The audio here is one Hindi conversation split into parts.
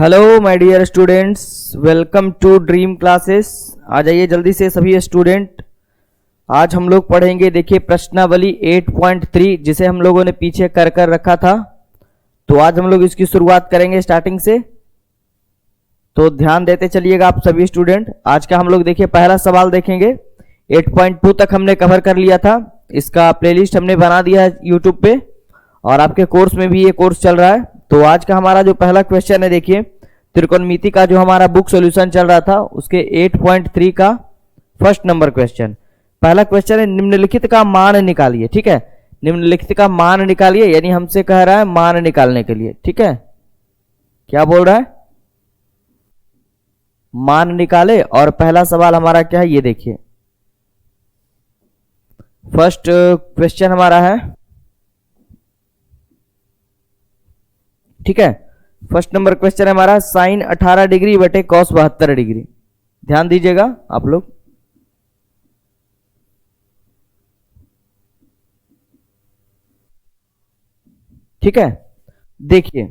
Hello my dear students, welcome to Dream Classes. आ जाइए जल्दी से सभी स्टूडेंट। आज हम लोग पढ़ेंगे, देखिए प्रश्नावली 8.3 जिसे हम लोगों ने पीछे कर कर रखा था। तो आज हम लोग इसकी शुरुआत करेंगे स्टार्टिंग से, तो ध्यान देते चलिएगा आप सभी स्टूडेंट। आज का हम लोग देखिए पहला सवाल देखेंगे। 8.2 तक हमने कवर कर लिया था, इसका प्लेलिस्ट हमने बना दिया है यूट्यूब पे और आपके कोर्स में भी ये कोर्स चल रहा है। तो आज का हमारा जो पहला क्वेश्चन है, देखिए त्रिकोणमिति का जो हमारा बुक सॉल्यूशन चल रहा था उसके 8.3 का फर्स्ट नंबर क्वेश्चन। पहला क्वेश्चन है निम्नलिखित का मान निकालिए। ठीक है, निम्नलिखित का मान निकालिए, यानी हमसे कह रहा है मान निकालने के लिए। ठीक है, क्या बोल रहा है, मान निकाले। और पहला सवाल हमारा क्या है ये देखिए, फर्स्ट क्वेश्चन हमारा है। ठीक है, फर्स्ट नंबर क्वेश्चन है हमारा साइन 18 डिग्री बटे कॉस 72 डिग्री। ध्यान दीजिएगा आप लोग। ठीक है, देखिए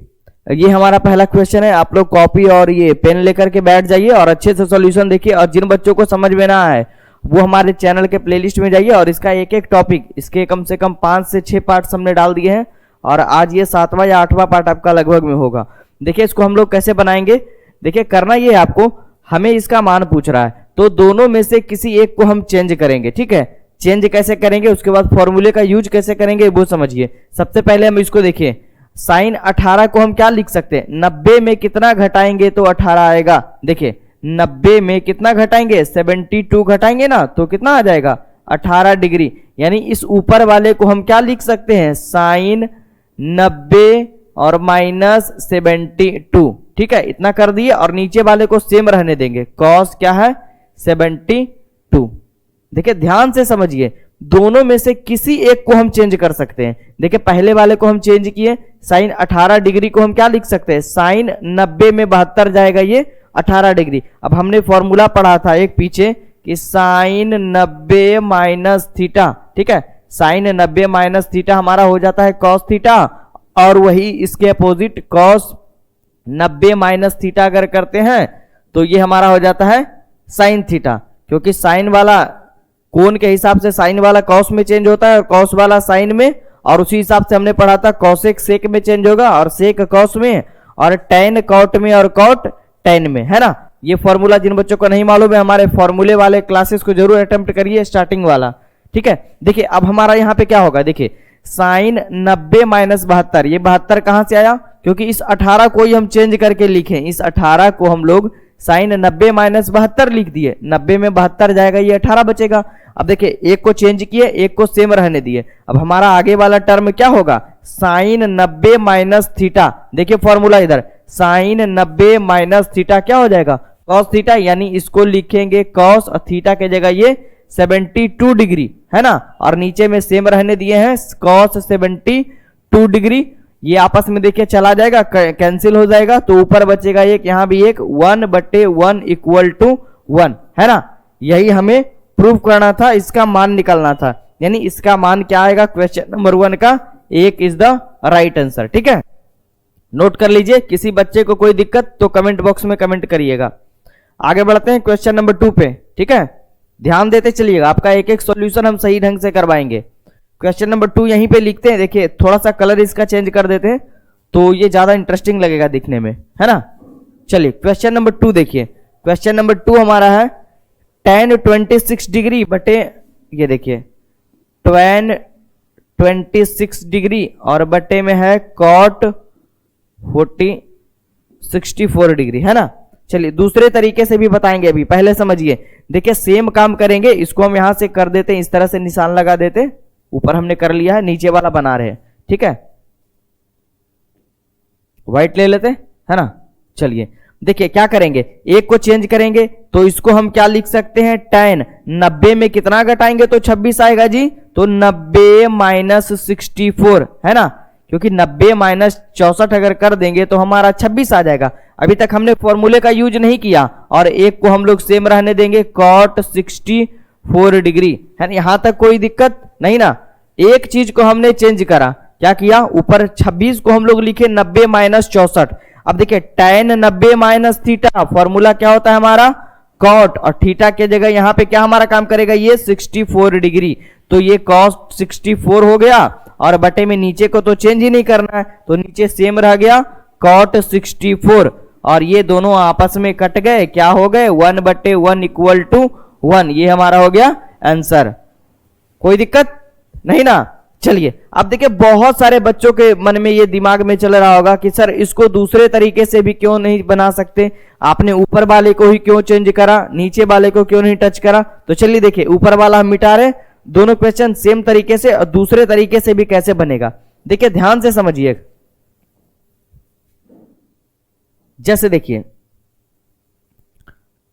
ये हमारा पहला क्वेश्चन है। आप लोग कॉपी और ये पेन लेकर के बैठ जाइए और अच्छे से सॉल्यूशन देखिए। और जिन बच्चों को समझ में ना आए वो हमारे चैनल के प्लेलिस्ट में जाइए और इसका एक एक टॉपिक, इसके कम से कम 5 से 6 पार्ट्स हमने डाल दिए हैं और आज ये 7वां या 8वां पार्ट आपका लगभग में होगा। देखिए इसको हम लोग कैसे बनाएंगे, देखिए करना ये है आपको, हमें इसका मान पूछ रहा है तो दोनों में से किसी एक को हम चेंज करेंगे। ठीक है, चेंज कैसे करेंगे, उसके बाद फॉर्मूले का यूज कैसे करेंगे वो समझिए। सबसे पहले हम इसको देखिए, साइन 18 को हम क्या लिख सकते हैं, 90 में कितना घटाएंगे तो 18 आएगा। देखिए 90 में कितना घटाएंगे, 72 घटाएंगे ना तो कितना आ जाएगा 18 डिग्री। यानी इस ऊपर वाले को हम क्या लिख सकते हैं, साइन 90 और माइनस 72। ठीक है, इतना कर दिए और नीचे वाले को सेम रहने देंगे, कॉस क्या है 72। देखिए ध्यान से समझिए, दोनों में से किसी एक को हम चेंज कर सकते हैं। देखिए पहले वाले को हम चेंज किए, साइन 18 डिग्री को हम क्या लिख सकते हैं, साइन 90 में 72 जाएगा ये 18 डिग्री। अब हमने फॉर्मूला पढ़ा था एक पीछे कि साइन 90 माइनस थीटा। ठीक है, साइन 90 माइनस थीटा हमारा हो जाता है कॉस थीटा, और वही इसके अपोजिट कॉस 90 माइनस थीटा अगर करते हैं तो ये हमारा हो जाता है साइन थीटा, क्योंकि साइन वाला कोण के हिसाब से साइन वाला कॉस में चेंज होता है और कॉस वाला साइन में, और उसी हिसाब से हमने पढ़ा था कॉसेक सेक में चेंज होगा और सेक कॉस में, और टैन कॉट में और कॉट टैन में, है ना। ये फॉर्मूला जिन बच्चों को नहीं मालूम है, हमारे फॉर्मूले वाले क्लासेस को जरूर अटेम्प्ट करिए, स्टार्टिंग वाला। ठीक है, देखिए अब हमारा यहाँ पे क्या होगा, देखिए साइन 90 माइनस 72, ये 72 कहां से आया, क्योंकि इस 18 को ही हम चेंज करके लिखे, इस 18 को हम लोग साइन 90 माइनस 72 लिख दिए, 90 में 72 जाएगा, ये 18 बचेगा। अब देखिए एक को चेंज किए, एक को सेम रहने दिए। अब हमारा आगे वाला टर्म क्या होगा, साइन 90 माइनस थीटा। देखिए फॉर्मूला इधर, साइन 90 माइनस थीटा क्या हो जाएगा, कॉस थीटा, यानी इसको लिखेंगे कॉस और थीटा के जगह ये 72 डिग्री, है ना। और नीचे में सेम रहने दिए हैं कॉस 72 डिग्री। ये आपस में देखिए चला जाएगा, कैंसिल हो जाएगा, तो ऊपर बचेगा एक, यहां भी एक, 1/1 इक्वल टू 1, है ना। यही हमें प्रूव करना था, इसका मान निकालना था, यानी इसका मान क्या आएगा क्वेश्चन नंबर 1 का 1 इज द राइट आंसर। ठीक है, नोट कर लीजिए, किसी बच्चे को कोई दिक्कत तो कमेंट बॉक्स में कमेंट करिएगा। आगे बढ़ते हैं क्वेश्चन नंबर 2 पे। ठीक है, ध्यान देते चलिएगा, आपका एक एक सॉल्यूशन हम सही ढंग से करवाएंगे। क्वेश्चन नंबर 2 यहीं पे लिखते हैं, देखिए थोड़ा सा कलर इसका चेंज कर देते हैं तो ये ज्यादा इंटरेस्टिंग लगेगा दिखने में, है ना। चलिए क्वेश्चन नंबर 2 देखिए, क्वेश्चन नंबर 2 हमारा है tan 26 डिग्री बटे, ये देखिए tan 26 डिग्री और बटे में है cot 64 डिग्री, है ना। चलिए दूसरे तरीके से भी बताएंगे, अभी पहले समझिए। देखिए सेम काम करेंगे, इसको हम यहां से कर देते हैं, इस तरह से निशान लगा देते, ऊपर हमने कर लिया है, नीचे वाला बना रहे हैं। ठीक है, व्हाइट ले लेते है ना। चलिए देखिए क्या करेंगे, एक को चेंज करेंगे तो इसको हम क्या लिख सकते हैं, tan 90 में कितना घटाएंगे तो 26 आएगा जी, तो 90 माइनस 64, है ना, क्योंकि 90 माइनस 64 अगर कर देंगे तो हमारा 26 आ जाएगा। अभी तक हमने फॉर्मूले का यूज नहीं किया और एक को हम लोग सेम रहने देंगे, cot 64 डिग्री, है ना। यहां तक कोई दिक्कत नहीं ना। एक चीज को हमने चेंज करा, क्या किया, ऊपर 26 को हम लोग लिखे 90 माइनस 64। अब देखिए tan 90 माइनस थीटा, फॉर्मूला क्या होता है हमारा कॉट, और थीटा के जगह यहां पे क्या हमारा काम करेगा ये 64 डिग्री, तो ये cos 64 हो गया, और बटे में नीचे को तो चेंज ही नहीं करना है, तो नीचे सेम रह गया cot 64, और ये दोनों आपस में कट गए, क्या हो गए 1/1 इक्वल टू 1, ये हमारा हो गया आंसर। कोई दिक्कत नहीं ना। चलिए अब देखिए बहुत सारे बच्चों के मन में ये दिमाग में चल रहा होगा कि सर इसको दूसरे तरीके से भी क्यों नहीं बना सकते, आपने ऊपर वाले को ही क्यों चेंज करा, नीचे वाले को क्यों नहीं टच करा। तो चलिए देखिए ऊपर वाला हम मिटा रहे, दोनों क्वेश्चन सेम तरीके से और दूसरे तरीके से भी कैसे बनेगा, देखिए ध्यान से समझिए। जैसे देखिए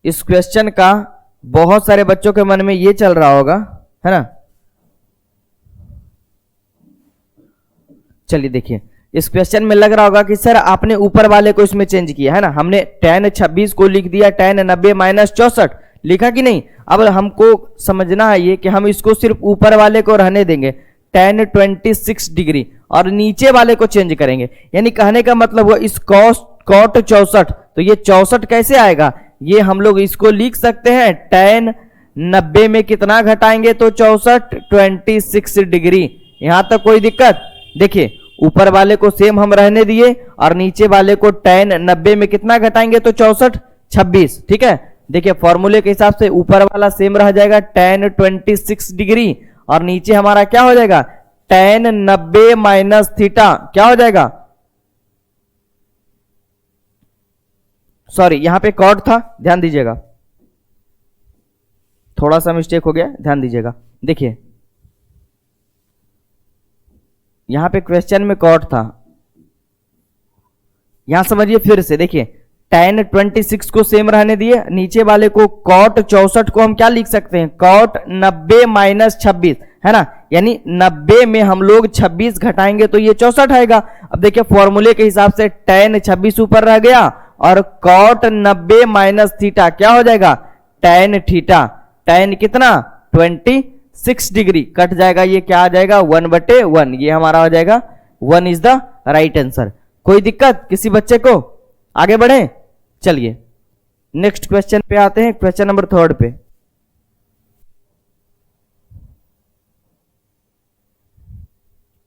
इस क्वेश्चन का बहुत सारे बच्चों के मन में ये चल रहा होगा, है ना। चलिए देखिए इस क्वेश्चन में लग रहा होगा कि सर आपने ऊपर वाले को इसमें चेंज किया है ना, हमने tan 26 को लिख दिया tan 90 माइनस 64 लिखा कि नहीं। अब हमको समझना है ये कि हम इसको सिर्फ ऊपर वाले को रहने देंगे tan 26 डिग्री और नीचे वाले को चेंज करेंगे, यानी कहने का मतलब हुआ इस cot 64, तो ये 64 कैसे आएगा, ये हम लोग इसको लिख सकते हैं tan 90 में कितना घटाएंगे तो 64 26 डिग्री। यहां तक कोई दिक्कत। देखिए ऊपर वाले को सेम हम रहने दिए और नीचे वाले को tan 90 में कितना घटाएंगे तो 64 26, ठीक है। देखिए फॉर्मूले के हिसाब से ऊपर वाला सेम रह जाएगा tan 26 डिग्री और नीचे हमारा क्या हो जाएगा tan 90 माइनस थीटा, क्या हो जाएगा, सॉरी यहां पे कॉट था, ध्यान दीजिएगा, थोड़ा सा मिस्टेक हो गया, ध्यान दीजिएगा। देखिए यहां पे क्वेश्चन में कॉट था, यहां समझिए फिर से। देखिए tan 26 को सेम रहने दिए, नीचे वाले को cot 64 को हम क्या लिख सकते हैं cot 90 माइनस 26, है ना, यानी 90 में हम लोग 26 घटाएंगे तो ये 64 आएगा। अब देखिए फॉर्मूले के हिसाब से tan 26 ऊपर रह गया और cot 90 माइनस थीटा क्या हो जाएगा tan थीटा, tan कितना 26 डिग्री कट जाएगा, ये क्या आ जाएगा 1/1, ये हमारा हो जाएगा 1 इज द राइट आंसर। कोई दिक्कत किसी बच्चे को, आगे बढ़े। चलिए नेक्स्ट क्वेश्चन पे आते हैं, क्वेश्चन नंबर 3 पे।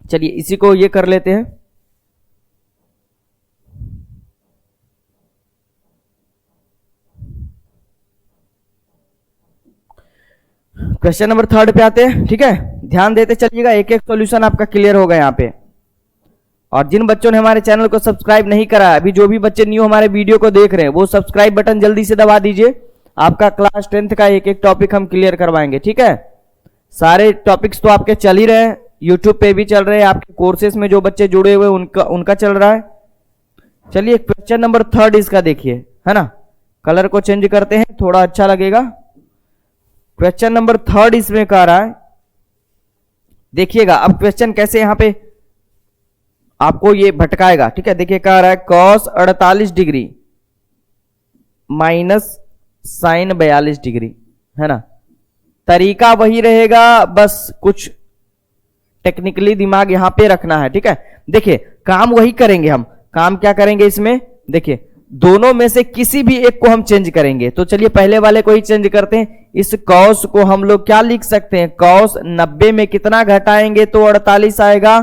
चलिए इसी को ये कर लेते हैं। क्वेश्चन नंबर 3 पे आते हैं, ठीक है, ध्यान देते चलिएगा, एक एक सॉल्यूशन आपका क्लियर होगा यहाँ पे। और जिन बच्चों ने हमारे चैनल को सब्सक्राइब नहीं करा, अभी जो भी बच्चे न्यू हमारे वीडियो को देख रहे हैं वो सब्सक्राइब बटन जल्दी से दबा दीजिए, आपका क्लास 10th का एक एक टॉपिक हम क्लियर करवाएंगे, ठीक है। सारे टॉपिक्स तो आपके चल ही रहे हैं, यूट्यूब पे भी चल रहे हैं, आपके कोर्सेज में जो बच्चे जुड़े हुए उनका चल रहा है। चलिए क्वेश्चन नंबर 3 इसका देखिए, है ना, कलर को चेंज करते हैं थोड़ा अच्छा लगेगा। क्वेश्चन नंबर 3 इसमें कह रहा है, देखिएगा अब क्वेश्चन कैसे यहां पे आपको ये भटकाएगा, ठीक है। देखिए कह रहा है cos 48 degree minus sin 42 degree, है ना, तरीका वही रहेगा, बस कुछ टेक्निकली दिमाग यहां पे रखना है, ठीक है। देखिए काम वही करेंगे हम, काम क्या करेंगे इसमें, देखिए दोनों में से किसी भी एक को हम चेंज करेंगे। तो चलिए पहले वाले को ही चेंज करते हैं, इस cos को हम लोग क्या लिख सकते हैं, cos 90 में कितना घटाएंगे तो 48 आएगा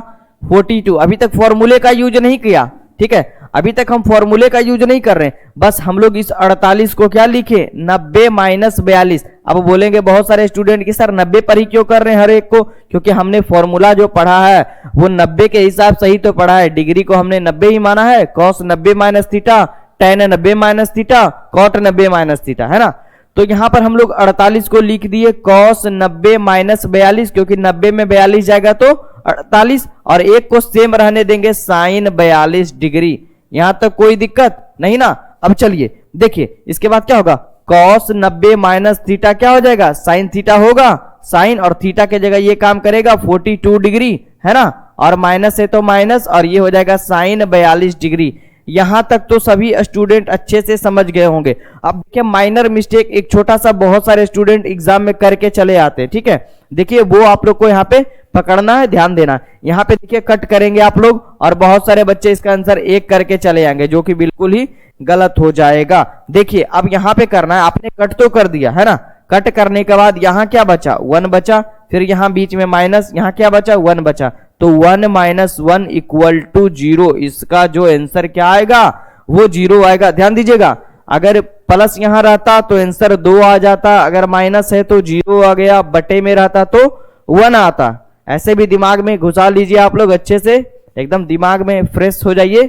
42। अभी तक फॉर्मूले का यूज नहीं किया, ठीक है, अभी तक हम फॉर्मूले का यूज नहीं कर रहे हैं, बस हम लोग इस 48 को क्या लिखे 90 माइनस 42। अब बोलेंगे बहुत सारे स्टूडेंट कि सर 90 पर ही क्यों कर रहे हैं हर एक को, क्योंकि हमने फॉर्मूला जो पढ़ा है वो 90 के हिसाब से ही तो पढ़ा है, डिग्री को हमने 90 ही माना है, cos 90 minus theta, tan 90 minus theta, cot 90 minus theta, है ना। तो यहां पर हम लोग 48 को लिख दिए cos 90 माइनस 42, क्योंकि 90 में 42 जाएगा तो 48, और एक को सेम रहने देंगे sin 42 डिग्री। यहां तक कोई दिक्कत नहीं ना। अब चलिए देखिए इसके बाद क्या होगा, cos 90 माइनस थीटा क्या हो जाएगा sin थीटा होगा, sin और थीटा के जगह ये काम करेगा 42 डिग्री, है ना, और माइनस है तो माइनस, और ये हो जाएगा sin 42 डिग्री। यहां तक तो सभी स्टूडेंट अच्छे से समझ गए होंगे। अब देखिए माइनर मिस्टेक एक छोटा सा बहुत सारे स्टूडेंट एग्जाम में करके चले आते हैं, ठीक है, देखिए वो आप लोग को यहाँ पे पकड़ना है, ध्यान देना। यहाँ पे देखिए कट करेंगे आप लोग और बहुत सारे बच्चे इसका आंसर 1 करके चले जाएंगे, जो कि बिल्कुल ही गलत हो जाएगा। देखिए अब यहाँ पे करना है, आपने कट तो कर दिया है ना, कट करने के बाद यहाँ क्या बचा, 1 बचा, फिर यहाँ बीच में माइनस, यहाँ क्या बचा, 1 बचा, तो 1 माइनस 1 इक्वल टू 0। इसका जो आंसर क्या आएगा, वो 0 आएगा। ध्यान दीजिएगा, अगर प्लस यहां रहता तो आंसर 2 आ जाता, अगर माइनस है तो 0 आ गया, बटे में रहता तो 1 आता। ऐसे भी दिमाग में घुसा लीजिए आप लोग अच्छे से, एकदम दिमाग में फ्रेश हो जाइए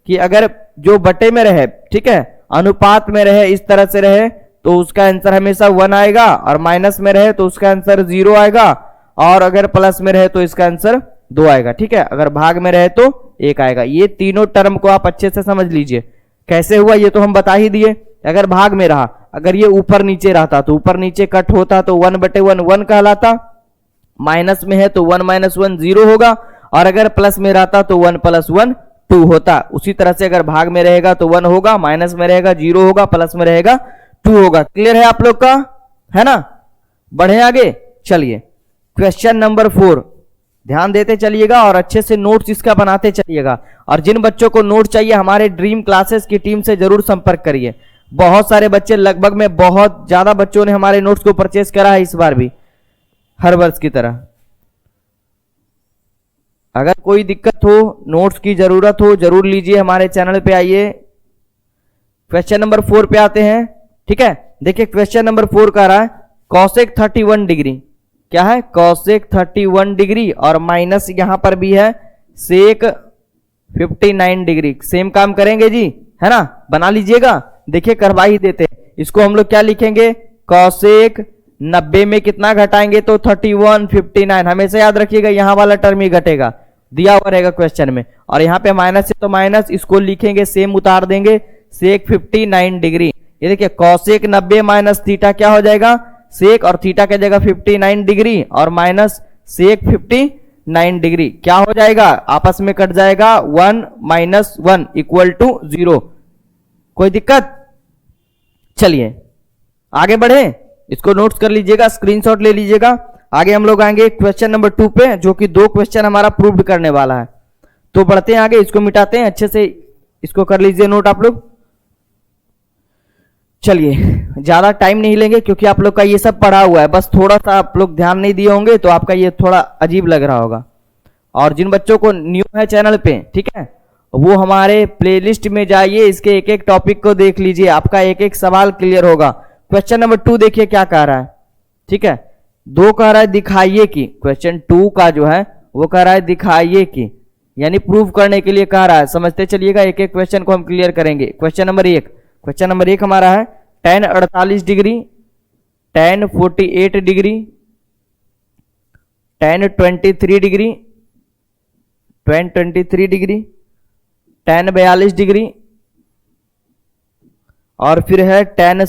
कि अगर जो बटे में रहे, ठीक है, अनुपात में रहे, इस तरह से रहे, तो उसका आंसर हमेशा 1 आएगा, और माइनस में रहे तो उसका आंसर 0 आएगा, और अगर प्लस में रहे तो इसका आंसर 2 आएगा। ठीक है, अगर भाग में रहे तो 1 आएगा। ये तीनों टर्म को आप अच्छे से समझ लीजिए। कैसे हुआ ये तो हम बता ही दिए। अगर भाग में रहा, अगर ये ऊपर नीचे रहता तो ऊपर नीचे कट होता तो 1/1 1 कहलाता, माइनस में है तो 1 माइनस 1 0 होगा, और अगर प्लस में रहता तो 1 प्लस 1 2 होता। उसी तरह से अगर भाग में रहेगा तो 1 होगा, माइनस में रहेगा 0 होगा, प्लस में रहेगा 2 होगा। क्लियर है आप लोग का, है ना? बढ़े आगे, चलिए क्वेश्चन नंबर 4 ध्यान देते चलिएगा और अच्छे से नोट्स इसका बनाते चलिएगा। और जिन बच्चों को नोट चाहिए हमारे ड्रीम क्लासेस की टीम से जरूर संपर्क करिए। बहुत सारे बच्चे, लगभग में बहुत ज्यादा बच्चों ने हमारे नोट्स को परचेज करा है इस बार भी, हर वर्ष की तरह। अगर कोई दिक्कत हो, नोट्स की जरूरत हो, जरूर लीजिए, हमारे चैनल पे आइए। क्वेश्चन नंबर 4 पे आते हैं। ठीक है, देखिए क्वेश्चन नंबर 4 कह रहा है कॉसेक 31 डिग्री, क्या है, कॉसेक 31 डिग्री, और माइनस यहां पर भी है सेक 59 डिग्री। सेम काम करेंगे जी, है ना? बना लीजिएगा, देखिए करवा ही देते हैं। इसको हम लोग क्या लिखेंगे, कॉसेक 90 में कितना घटाएंगे तो 31 59। हमेशा याद रखिएगा यहां वाला टर्म ही घटेगा, दिया हुआ रहेगा क्वेश्चन में। और यहाँ पे माइनस है तो माइनस, इसको लिखेंगे, सेम उतार देंगे, सेक 59 डिग्री। ये देखिए कॉसेक 90 माइनस थीटा क्या हो जाएगा, सेक, और थीटा की जगह 59 डिग्री और माइनस सेक 59 डिग्री, क्या हो जाएगा, आपस में कट जाएगा, 1 माइनस 1 इक्वल टू 0। कोई दिक्कत? चलिए आगे बढ़े, इसको नोट्स कर लीजिएगा, स्क्रीनशॉट ले लीजिएगा। आगे हम लोग आएंगे क्वेश्चन नंबर 2 पे, जो कि 2 क्वेश्चन हमारा प्रूव करने वाला है। तो बढ़ते हैं आगे, इसको मिटाते हैं, अच्छे से इसको कर लीजिए नोट आप लोग। चलिए ज्यादा टाइम नहीं लेंगे क्योंकि आप लोग का ये सब पढ़ा हुआ है, बस थोड़ा सा आप लोग ध्यान नहीं दिए होंगे तो आपका ये थोड़ा अजीब लग रहा होगा। और जिन बच्चों को न्यू है चैनल पे, ठीक है, वो हमारे प्लेलिस्ट में जाइए, इसके एक एक टॉपिक को देख लीजिए, आपका एक एक सवाल क्लियर होगा। क्वेश्चन नंबर 2 देखिए क्या कह रहा है। ठीक है, 2 कह रहा है दिखाइए कि, क्वेश्चन 2 का जो है वो कह रहा है दिखाइए कि, यानी प्रूव करने के लिए कह रहा है। समझते चलिएगा, एक एक क्वेश्चन को हम क्लियर करेंगे। क्वेश्चन नंबर 1, क्वेश्चन नंबर 1 हमारा है tan 48 degree, tan 48 degree, tan 23 degree, tan 23 degree, tan 42 degree, और फिर है tan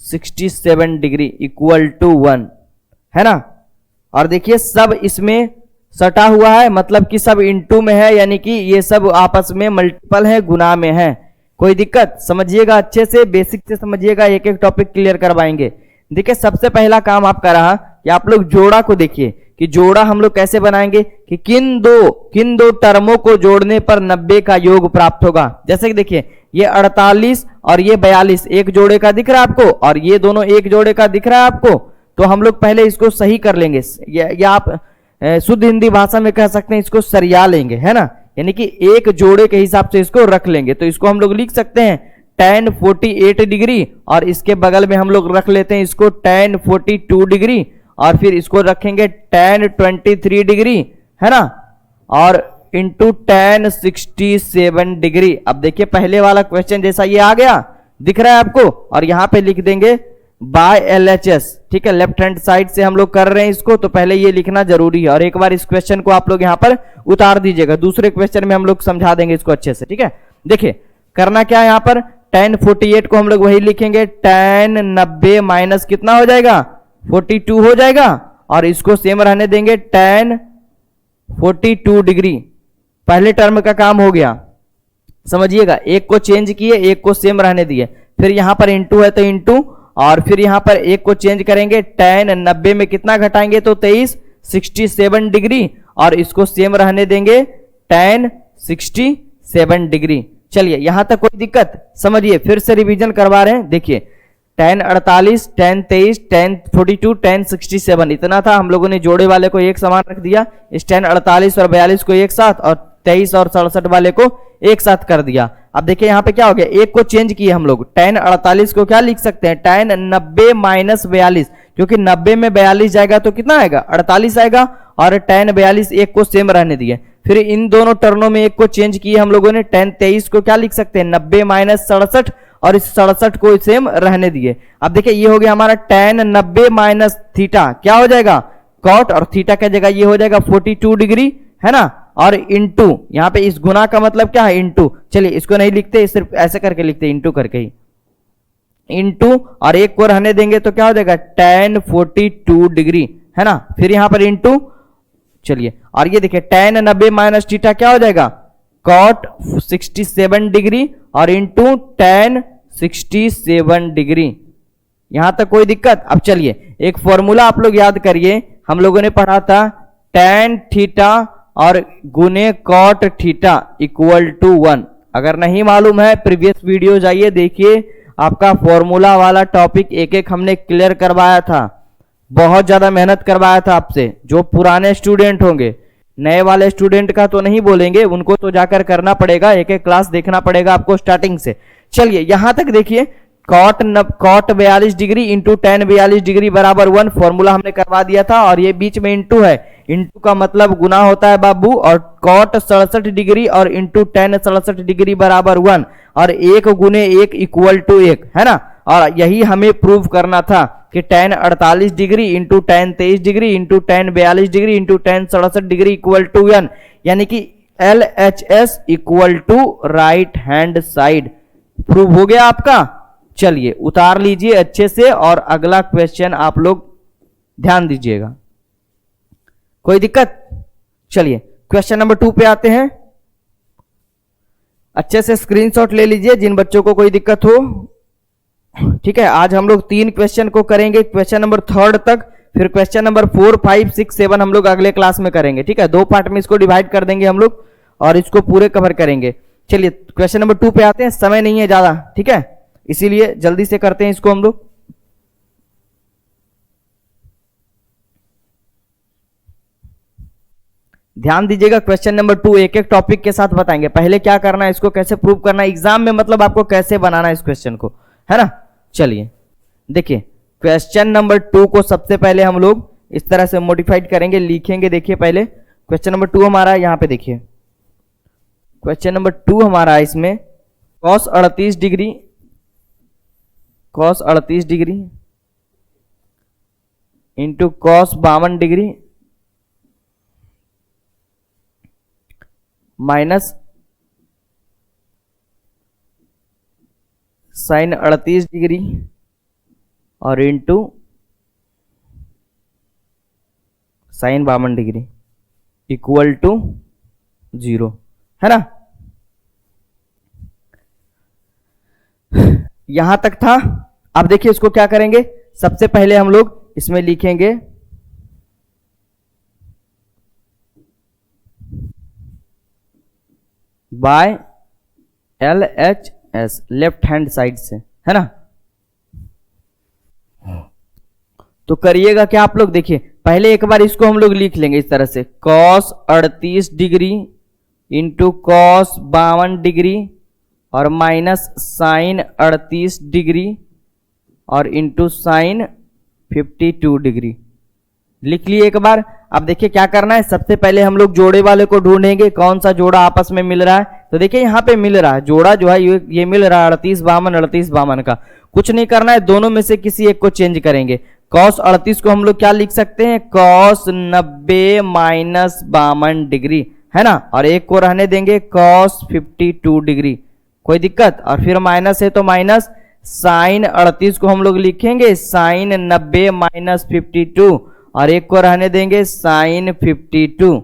67 डिग्री इक्वल टू 1, है ना? और देखिए सब इसमें सटा हुआ है, मतलब कि सब इनटू में है, यानी कि ये सब आपस में मल्टीपल है, गुना में है। कोई दिक्कत? समझिएगा अच्छे से, बेसिक से समझिएगा, एक एक टॉपिक क्लियर करवाएंगे। देखिए सबसे पहला काम आपका रहा कि आप लोग जोड़ा को देखिए कि जोड़ा हम लोग कैसे बनाएंगे कि किन दो टर्मों को जोड़ने पर 90 का योग प्राप्त होगा। जैसे कि देखिए ये 48 और ये 42 एक जोड़े का दिख रहा है आपको, और ये दोनों एक जोड़े का दिख रहा है आपको। तो हम लोग पहले इसको सही कर लेंगे, या आप शुद्ध हिंदी भाषा में कह सकते हैं इसको सरिया लेंगे, है ना? यानी कि एक जोड़े के हिसाब से इसको रख लेंगे। तो इसको हम लोग लिख सकते हैं tan 48 डिग्री, और इसके बगल में हम लोग रख लेते हैं इसको tan 42 डिग्री, और फिर इसको रखेंगे tan 23 डिग्री, है ना, और इंटू tan 67 डिग्री। अब देखिए पहले वाला क्वेश्चन जैसा ये आ गया, दिख रहा है आपको, और यहां पे लिख देंगे बाय LHS। ठीक है, लेफ्ट हैंड साइड से हम लोग कर रहे हैं इसको, तो पहले ये लिखना जरूरी है। और एक बार इस क्वेश्चन को आप लोग यहां पर उतार दीजिएगा, दूसरे क्वेश्चन में हम लोग समझा देंगे इसको अच्छे से। ठीक है, देखिए करना क्या है, यहां पर tan 48 को हम लोग वही लिखेंगे, tan 90 माइनस कितना हो जाएगा, 42 हो जाएगा, और इसको सेम रहने देंगे tan 42 डिग्री। पहले टर्म का काम हो गया, समझिएगा, एक को चेंज किए, एक को सेम रहने दिए, फिर यहां पर इंटू है तो इंटू, और फिर यहाँ पर एक को चेंज करेंगे, tan 90 में कितना घटाएंगे तो 23 67 डिग्री, और इसको सेम रहने देंगे tan 67 डिग्री। चलिए यहां तक कोई दिक्कत? समझिए, फिर से रिवीजन करवा रहे हैं। देखिए tan 48, tan 23, tan 42, tan 67 इतना था, हम लोगों ने जोड़े वाले को एक समान रख दिया, इस tan 48 और 42 को एक साथ, और 23 और 67 वाले को एक साथ कर दिया। अब देखिए यहाँ पे क्या हो गया, एक को चेंज किए हम लोग, tan 48 को क्या लिख सकते हैं, tan 90 माइनस 42, क्योंकि 90 में 42 जाएगा तो कितना आएगा 48 आएगा, और tan 42 एक को सेम रहने दिए। फिर इन दोनों टर्नों में एक को चेंज किए हम लोगों ने, tan 23 को क्या लिख सकते हैं 90 माइनस 67, और इस 67 को सेम रहने दिए। अब देखिए ये हो गया हमारा tan 90 माइनस थीटा, क्या हो जाएगा cot, और थीटा की जगह ये हो जाएगा 42 डिग्री, है ना, और इंटू यहाँ पे इस गुना का मतलब क्या है इंटू, चलिए इसको नहीं लिखते, सिर्फ ऐसे करके लिखते इंटू करके ही, इंटू और एक को रहने देंगे तो क्या हो जाएगा tan 42 डिग्री, है ना, फिर यहां पर इंटू, चलिए और ये देखिए tan 90 माइनस थीटा क्या हो जाएगा cot 67 डिग्री, और इंटू tan 67 डिग्री। यहां तक कोई दिक्कत? अब चलिए एक फॉर्मूला आप लोग याद करिए, हम लोगों ने पढ़ा था tan थीटा और गुने cot थीटा इक्वल टू 1। अगर नहीं मालूम है प्रीवियस वीडियो जाइए देखिए, आपका फॉर्मूला वाला टॉपिक एक एक हमने क्लियर करवाया था, बहुत ज्यादा मेहनत करवाया था आपसे। जो पुराने स्टूडेंट होंगे, नए वाले स्टूडेंट का तो नहीं बोलेंगे, उनको तो जाकर करना पड़ेगा, एक एक क्लास देखना पड़ेगा आपको स्टार्टिंग से। चलिए यहां तक देखिए, cot 42 degree into tan 42 degree बराबर 1, फॉर्मूला हमने करवा दिया था, और ये बीच में इंटू है, इंटू का मतलब गुना होता है बाबू, और cot 67 डिग्री और इंटू tan 67 डिग्री बराबर 1, और 1 गुने 1 इक्वल टू 1, है ना। और यही हमें प्रूव करना था कि tan 48 degree into tan 23 degree into tan 42 degree into tan 67 degree equal to 1, यानी कि LHS equal to right hand side. Prove हो गया आपका। चलिए उतार लीजिए अच्छे से, और अगला क्वेश्चन आप लोग ध्यान दीजिएगा, कोई दिक्कत? चलिए क्वेश्चन नंबर 2 पे आते हैं। अच्छे से स्क्रीनशॉट ले लीजिए जिन बच्चों को कोई दिक्कत हो, ठीक है। आज हम लोग 3 क्वेश्चन को करेंगे, क्वेश्चन नंबर 3 तक, फिर क्वेश्चन नंबर 4, 5, 6, 7 हम लोग अगले क्लास में करेंगे, ठीक है। 2 पार्ट में इसको डिवाइड कर देंगे हम लोग, और इसको पूरे कवर करेंगे। चलिए क्वेश्चन नंबर 2 पे आते हैं, समय नहीं है ज्यादा, ठीक है, इसीलिए जल्दी से करते हैं इसको हम लोग। ध्यान दीजिएगा, क्वेश्चन नंबर 2 एक एक टॉपिक के साथ बताएंगे। पहले क्या करना है, इसको कैसे प्रूव करना है, एग्जाम में मतलब आपको कैसे बनाना है इस क्वेश्चन को, है ना। चलिए देखिए क्वेश्चन नंबर 2 को सबसे पहले हम लोग इस तरह से मॉडिफाइड करेंगे, लिखेंगे। देखिए पहले क्वेश्चन नंबर 2 हमारा यहां पे, देखिए क्वेश्चन नंबर 2 हमारा इसमें cos 38 degree into cos 52 degree minus sin 38 degree और into sin 52 degree equal to 0, है ना। यहां तक था। अब देखिए इसको क्या करेंगे, सबसे पहले हम लोग इसमें लिखेंगे by LHS, left hand side से, है ना। तो करिएगा क्या आप लोग, देखिए पहले एक बार इसको हम लोग लिख लेंगे इस तरह से, cos 38 degree into cos 52 degree और माइनस sin 38 डिग्री और इंटू sin 52 डिग्री, लिख लिए एक बार। अब देखिए क्या करना है, सबसे पहले हम लोग जोड़े वाले को ढूंढेंगे, कौन सा जोड़ा आपस में मिल रहा है। तो देखिए यहाँ पे मिल रहा है जोड़ा जो है, ये मिल रहा है 38 52 का। कुछ नहीं करना है, दोनों में से किसी एक को चेंज करेंगे। cos 38 को हम लोग क्या लिख सकते हैं, cos 90 माइनस 52 डिग्री, है ना, और एक को रहने देंगे cos 52 डिग्री, कोई दिक्कत। और फिर माइनस है तो माइनस sin 38 को हम लोग लिखेंगे sin 90 माइनस 52, और एक को रहने देंगे sin 52,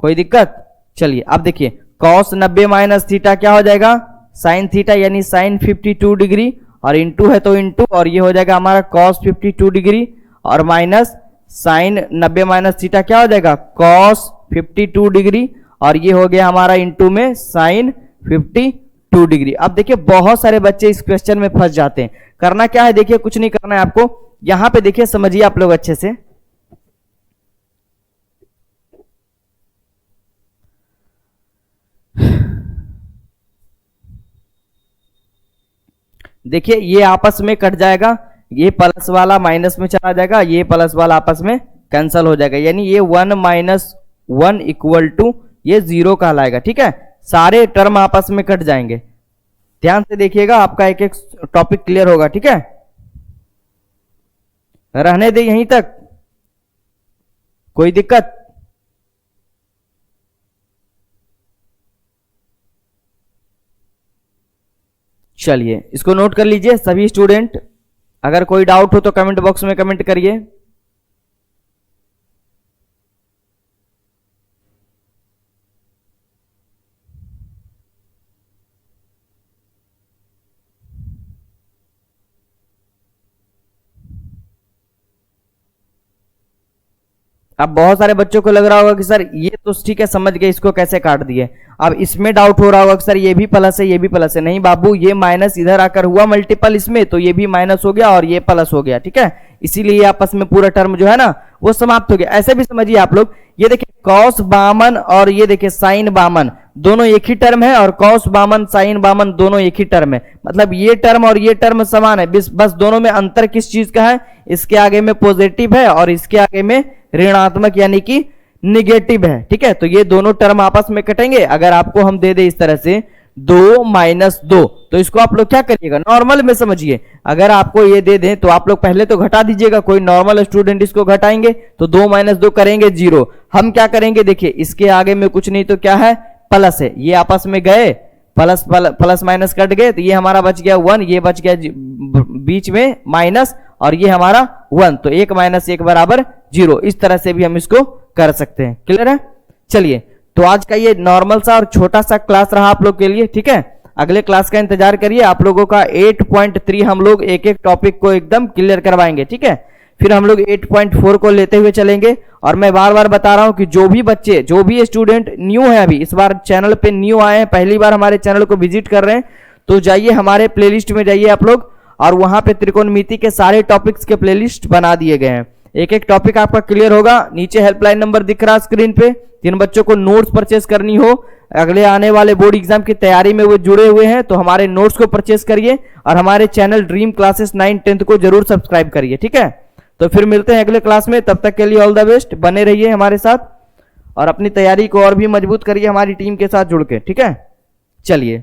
कोई दिक्कत। चलिए अब देखिए cos 90 माइनस थीटा क्या हो जाएगा sin थीटा, यानी sin 52 डिग्री, और इंटू है तो इंटू, और ये हो जाएगा हमारा cos 52 डिग्री और माइनस साइन 90 माइनस थीटा क्या हो जाएगा cos 52 डिग्री, और ये हो गया हमारा इंटू में साइन 52 डिग्री। अब देखिए बहुत सारे बच्चे इस क्वेश्चन में फंस जाते हैं। करना क्या है, देखिए कुछ नहीं करना है आपको, यहां पे देखिए समझिए आप लोग अच्छे से। देखिए ये आपस में कट जाएगा, ये प्लस वाला माइनस में चला जाएगा, ये प्लस वाला आपस में कैंसल हो जाएगा, यानी ये 1 माइनस 1 इक्वल टू ये 0 कहलाएगा। ठीक है, सारे टर्म आपस में कट जाएंगे। ध्यान से देखिएगा, आपका एक एक टॉपिक क्लियर होगा। ठीक है, रहने दे यहीं तक, कोई दिक्कत? चलिए इसको नोट कर लीजिए सभी स्टूडेंट, अगर कोई डाउट हो तो कमेंट बॉक्स में कमेंट करिए। अब बहुत सारे बच्चों को लग रहा होगा कि सर ये तो ठीक है समझ गए, इसको कैसे काट दिए। अब इसमें डाउट हो रहा होगा कि सर ये भी प्लस है ये भी प्लस है। नहीं बाबू, ये माइनस इधर आकर हुआ मल्टीपल इसमें, तो ये भी माइनस हो गया और ये प्लस हो गया। ठीक है, इसीलिए आपस में पूरा टर्म जो है ना वो समाप्त हो गया। ऐसे भी समझिए आप लोग, ये देखिए कॉस बामन और ये देखिए साइन बामन दोनों एक ही टर्म है, और कॉस बामन साइन बामन दोनों एक ही टर्म है, मतलब ये टर्म और ये टर्म समान है। बस दोनों में अंतर किस चीज का है, इसके आगे में पॉजिटिव है और इसके आगे में ऋणात्मक यानी कि निगेटिव है। ठीक है, तो ये दोनों टर्म आपस में कटेंगे। अगर आपको हम दे दे इस तरह से 2 माइनस 2, तो इसको आप लोग क्या करिएगा, नॉर्मल में समझिए। अगर आपको ये दे दें तो आप लोग पहले तो घटा दीजिएगा, कोई नॉर्मल स्टूडेंट इसको घटाएंगे तो 2 माइनस 2 करेंगे 0। हम क्या करेंगे, देखिए इसके आगे में कुछ नहीं तो क्या है प्लस है, ये आपस में गए प्लस प्लस माइनस कट गए, तो ये हमारा बच गया 1, ये बच गया बीच में माइनस, और ये हमारा 1, तो 1 माइनस 1 बराबर 0। इस तरह से भी हम इसको कर सकते हैं। क्लियर है? चलिए, तो आज का ये नॉर्मल सा और छोटा सा क्लास रहा आप लोग के लिए। ठीक है, अगले क्लास का इंतजार करिए, आप लोगों का 8.3 हम लोग एक एक टॉपिक को एकदम क्लियर करवाएंगे। ठीक है, फिर हम लोग 8.4 को लेते हुए चलेंगे। और मैं बार बार बता रहा हूं कि जो भी बच्चे जो भी स्टूडेंट न्यू है, अभी इस बार चैनल पे न्यू आए हैं, पहली बार हमारे चैनल को विजिट कर रहे हैं, तो जाइए हमारे प्लेलिस्ट में जाइए आप लोग, और वहां पे त्रिकोणमिति के सारे टॉपिक्स के प्लेलिस्ट बना दिए गए हैं। एक एक टॉपिक आपका क्लियर होगा। नीचे हेल्पलाइन नंबर दिख रहा है स्क्रीन पे, जिन बच्चों को नोट्स परचेस करनी हो, अगले आने वाले बोर्ड एग्जाम की तैयारी में वो जुड़े हुए हैं, तो हमारे नोट्स को परचेस करिए और हमारे चैनल ड्रीम क्लासेस 9-10 को जरूर सब्सक्राइब करिए। ठीक है, तो फिर मिलते हैं अगले क्लास में, तब तक के लिए ऑल द बेस्ट, बने रहिए हमारे साथ और अपनी तैयारी को और भी मजबूत करिए हमारी टीम के साथ जुड़ के। ठीक है, चलिए।